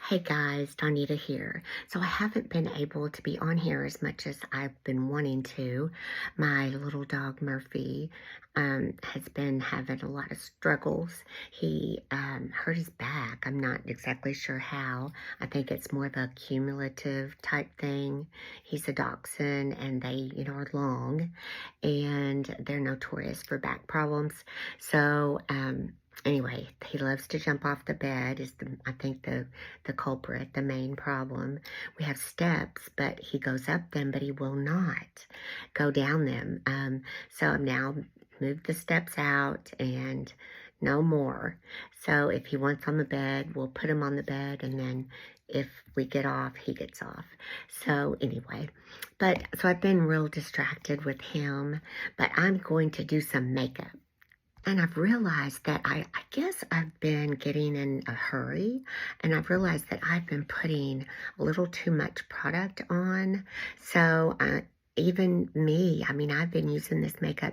Hey guys, Donita here. So I haven't been able to be on here as much as I've been wanting to. My little dog Murphy has been having a lot of struggles. He hurt his back. I'm not exactly sure how. I think it's more of a cumulative type thing. He's a dachshund and they, are long and they're notorious for back problems. So, anyway, he loves to jump off the bed is I think the culprit, the main problem. We have steps, but he goes up them, but he will not go down them. So I've now moved the steps out and no more. So if he wants on the bed, we'll put him on the bed, and then if we get off, he gets off. So anyway, so I've been real distracted with him, but I'm going to do some makeup. And I've realized that I guess I've been getting in a hurry, and I've realized that I've been putting a little too much product on. So even me, I mean, I've been using this makeup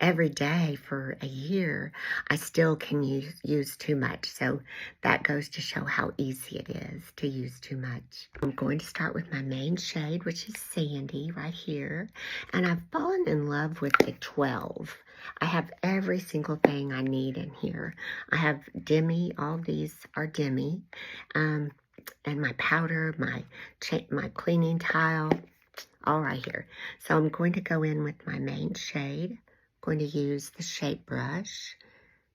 every day for a year. I still can use too much. So that goes to show how easy it is to use too much. I'm going to start with my main shade, which is Sandy right here. And I've fallen in love with the 12. I have every single thing I need in here. I have Demi, all these are Demi, and my powder, my cleaning tile, all right here. So I'm going to go in with my main shade. I'm going to use the shape brush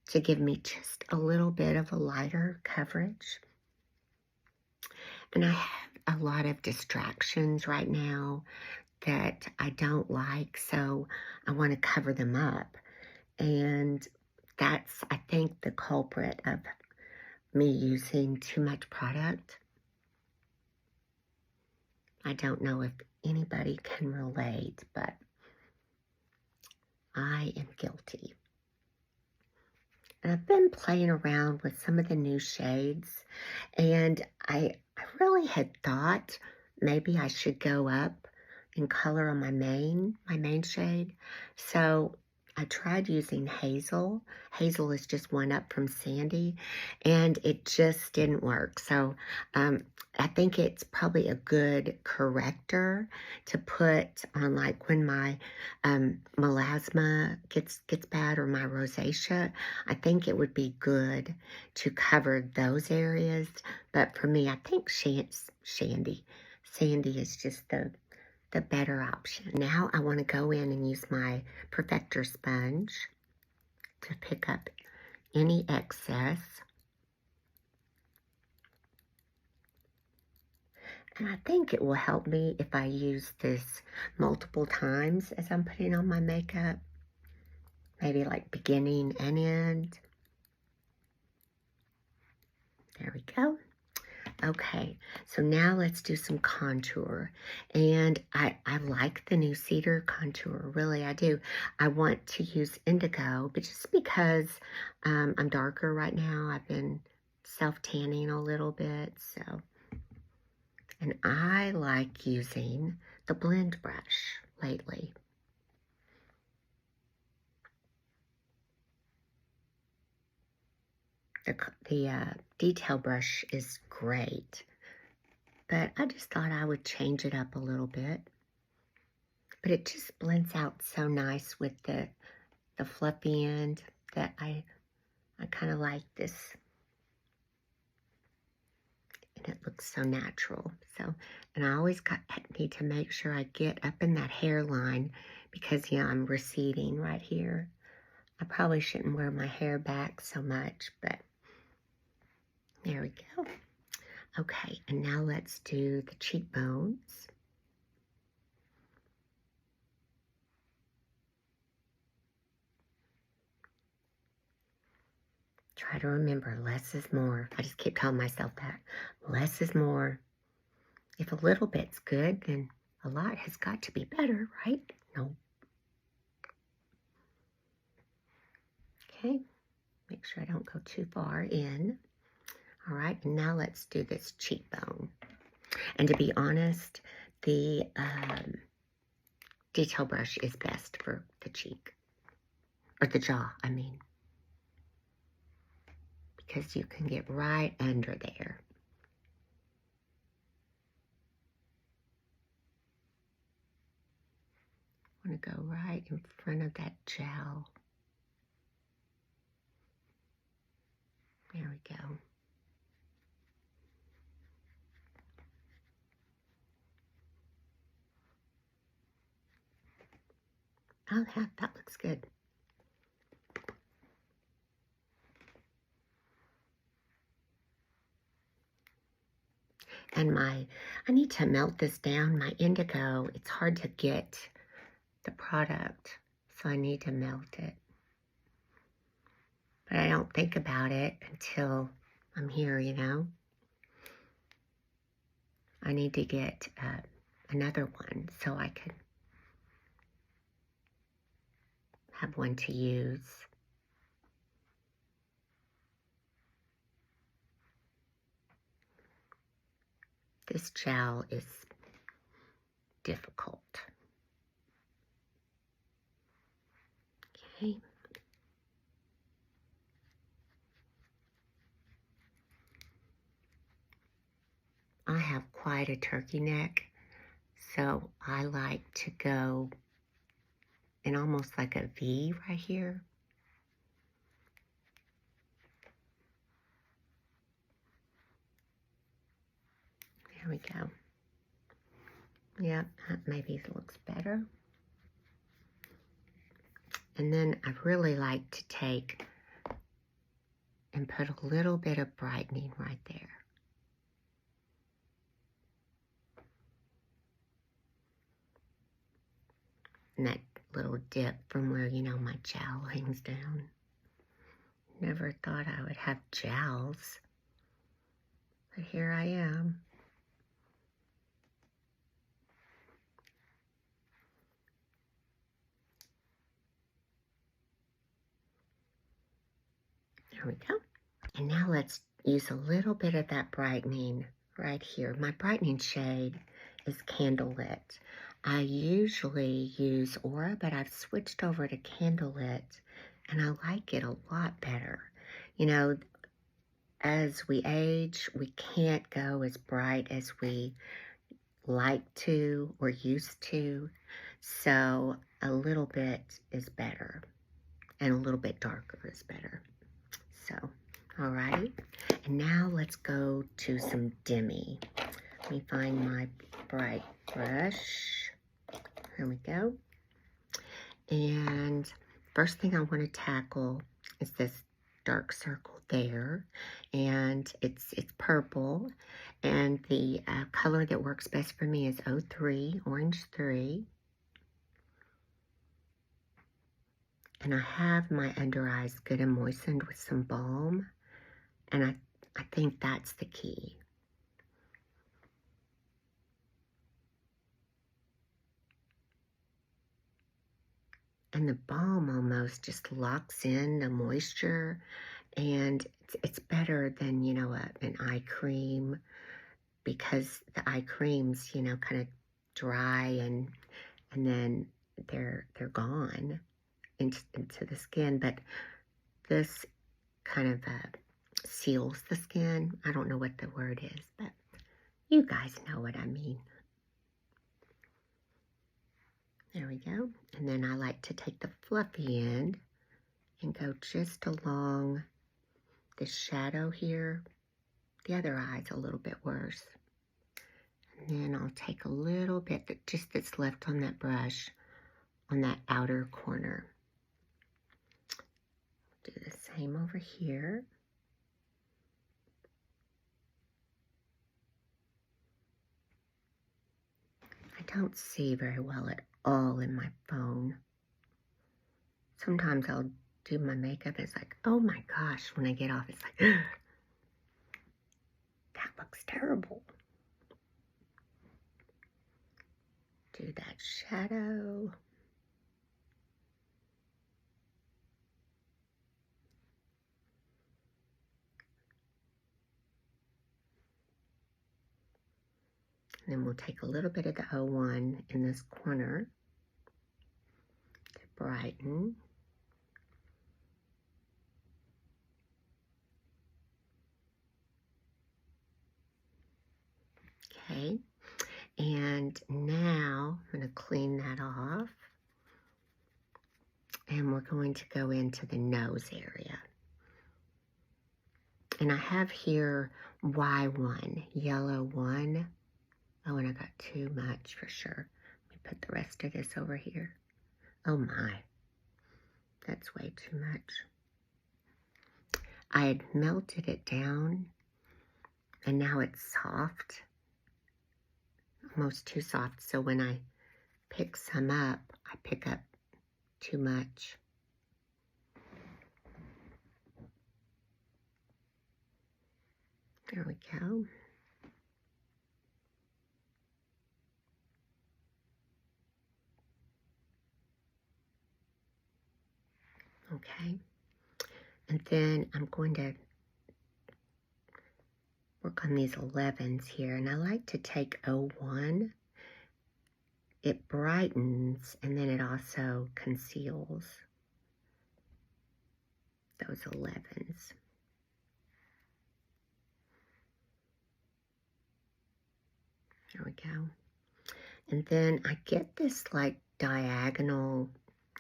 to give me just a little bit of a lighter coverage. And I have a lot of distractions right now that I don't like, so I want to cover them up. And that's, I think, the culprit of me using too much product. I don't know if anybody can relate, but I am guilty. And I've been playing around with some of the new shades, and I really had thought maybe I should go up in color on my main shade. So I tried using Hazel. Hazel is just one up from Sandy, and it just didn't work. So I think it's probably a good corrector to put on, like when my melasma gets bad, or my rosacea. I think it would be good to cover those areas. But for me, I think Sandy is just the better option. Now I want to go in and use my perfector sponge to pick up any excess. And I think it will help me if I use this multiple times as I'm putting on my makeup. Maybe like beginning and end. There we go. Okay, so now let's do some contour. And I like the new Cedar contour, really I do. I want to use Indigo, but just because I'm darker right now, I've been self-tanning a little bit, so. And I like using the blend brush lately. The detail brush is great, but I just thought I would change it up a little bit. But it just blends out so nice with the fluffy end that I kind of like this. And it looks so natural. So, and I always need to make sure I get up in that hairline because, I'm receding right here. I probably shouldn't wear my hair back so much, but there we go. Okay, and now let's do the cheekbones. Try to remember, less is more. I just keep telling myself that. Less is more. If a little bit's good, then a lot has got to be better, right? No. Okay, make sure I don't go too far in. All right, and now let's do this cheekbone. And to be honest, the detail brush is best for the cheek. Or the jaw, I mean. Because you can get right under there. I want to go right in front of that gel. There we go. Oh, that looks good. And I need to melt this down. My indigo, it's hard to get the product, so I need to melt it. But I don't think about it until I'm here, you know. I need to get another one so I can have one to use. This gel is difficult. Okay. I have quite a turkey neck, so I like to go in almost like a V right here. There we go. Yep, that maybe looks better. And then I really like to take and put a little bit of brightening right there. And that little dip from where, you know, my jowl hangs down. Never thought I would have jowls, but here I am. There we go. And now let's use a little bit of that brightening right here. My brightening shade is Candlelit. I usually use Aura, but I've switched over to Candlelit, and I like it a lot better. You know, as we age, we can't go as bright as we like to or used to, so a little bit is better, and a little bit darker is better. So, alrighty, and now let's go to some Demi. Let me find my bright brush. Here we go. And first thing I want to tackle is this dark circle there, and it's purple, and the color that works best for me is 03, Orange 3. And I have my under eyes good and moistened with some balm, and I think that's the key. And the balm almost just locks in the moisture, and it's better than, you know, an eye cream, because the eye creams, you know, kind of dry and then they're gone into the skin. But this kind of seals the skin. I don't know what the word is, but you guys know what I mean. There we go. And then I like to take the fluffy end and go just along the shadow here. The other eye's a little bit worse. And then I'll take a little bit that's left on that brush on that outer corner. Do the same over here. I don't see very well at all in my phone. Sometimes I'll do my makeup and it's like, oh my gosh, when I get off, it's like, that looks terrible. Do that shadow. And then we'll take a little bit of the 01 in this corner to brighten. Okay, and now I'm going to clean that off. And we're going to go into the nose area. And I have here Y1, yellow 1. Oh, and I got too much for sure. Let me put the rest of this over here. Oh my, that's way too much. I had melted it down, and now it's soft, almost too soft. So when I pick some up, I pick up too much. There we go. Okay. And then I'm going to work on these 11s here. And I like to take 01. It brightens, and then it also conceals those 11s. There we go. And then I get this like diagonal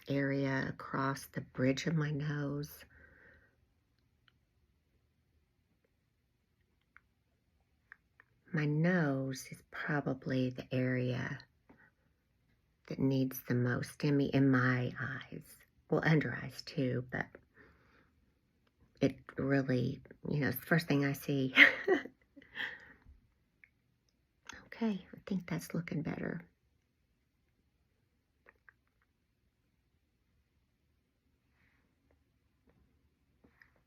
area across the bridge of my nose. My nose is probably the area that needs the most in my eyes. Well, under eyes too, but it really, you know, it's the first thing I see. Okay, I think that's looking better.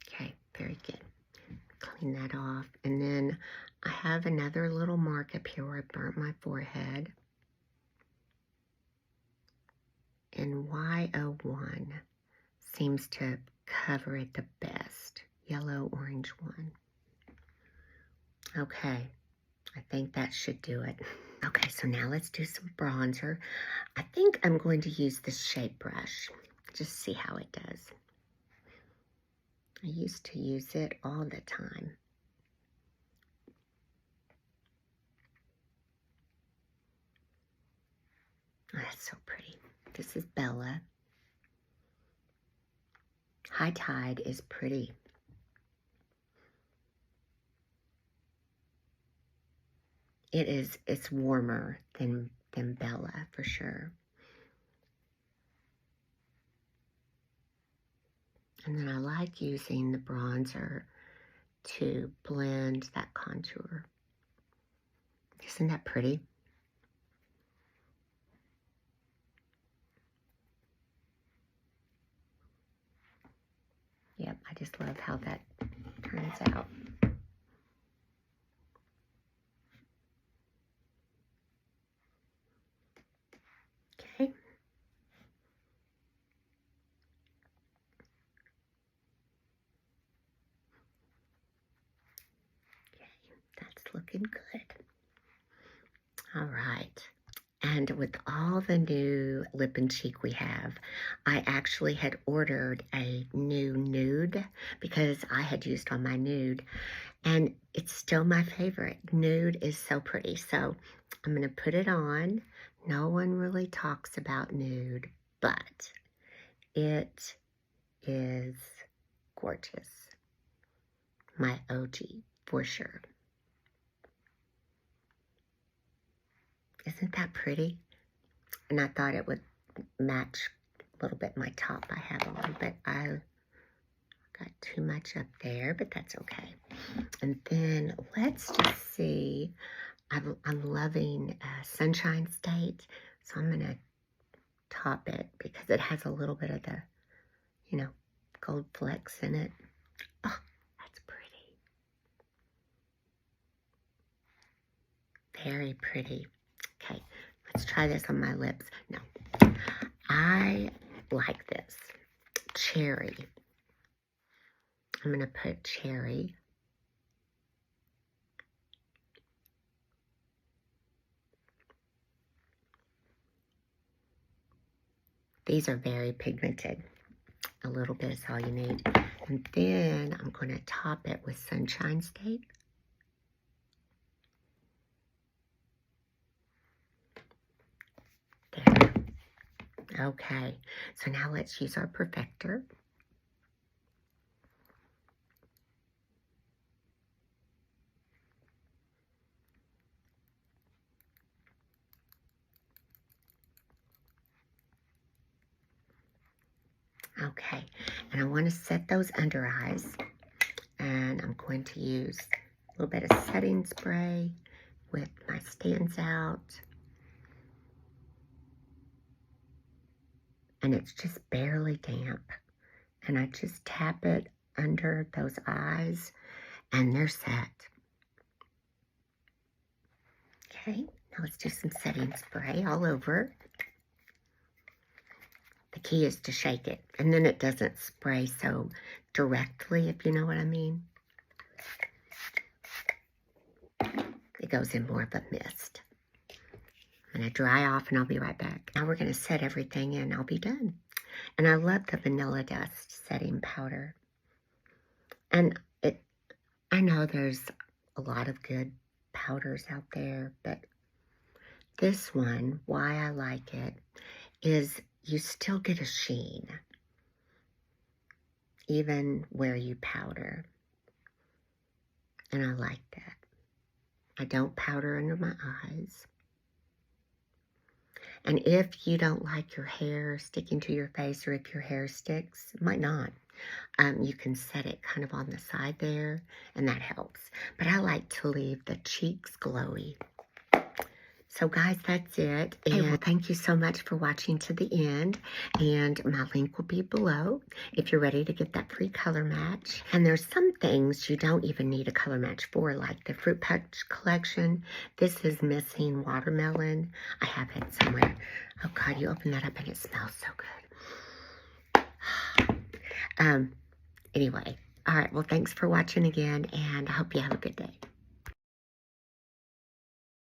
Okay, very good. Clean that off. And then I have another little mark up here where I burnt my forehead. And Y01 seems to cover it the best. Yellow, orange 1. Okay, I think that should do it. Okay, so now let's do some bronzer. I think I'm going to use this shape brush. Just see how it does. I used to use it all the time. Oh, that's so pretty. This is Bella. High Tide is pretty. It's warmer than Bella for sure. And then I like using the bronzer to blend that contour. Isn't that pretty? Yep, I just love how that turns out. Okay. That's looking good. All right. And with all the new lip and cheek we have, I actually had ordered a new Nude because I had used on my Nude, and it's still my favorite. Nude is so pretty. So I'm going to put it on. No one really talks about Nude, but it is gorgeous. My OG for sure. Isn't that pretty? And I thought it would match a little bit my top I have on, but I got too much up there, but that's okay. And then let's just see. I'm loving Sunshine State, so I'm going to top it because it has a little bit of the, you know, gold flecks in it. Oh, that's pretty. Very pretty. Okay, let's try this on my lips. No, I like this. Cherry. I'm going to put cherry. These are very pigmented. A little bit is all you need. And then I'm going to top it with Sunshine State. There. Okay, so now let's use our perfector. Okay, and I want to set those under eyes, and I'm going to use a little bit of setting spray with my Stands Out, and it's just barely damp, and I just tap it under those eyes, and they're set. Okay, now let's do some setting spray all over. The key is to shake it, and then it doesn't spray so directly, if you know what I mean. It goes in more of a mist. I'm going to dry off, and I'll be right back. Now we're going to set everything in. I'll be done. And I love the Vanilla Dust setting powder. And I know there's a lot of good powders out there, but this one, why I like it, is you still get a sheen, even where you powder. And I like that. I don't powder under my eyes. And if you don't like your hair sticking to your face, or if your hair sticks, it might not. You can set it kind of on the side there, and that helps. But I like to leave the cheeks glowy. So guys, that's it. And well, thank you so much for watching to the end. And my link will be below if you're ready to get that free color match. And there's some things you don't even need a color match for, like the Fruit Punch collection. This is missing watermelon. I have it somewhere. Oh God, you open that up and it smells so good. Anyway, all right, well, thanks for watching again, and I hope you have a good day.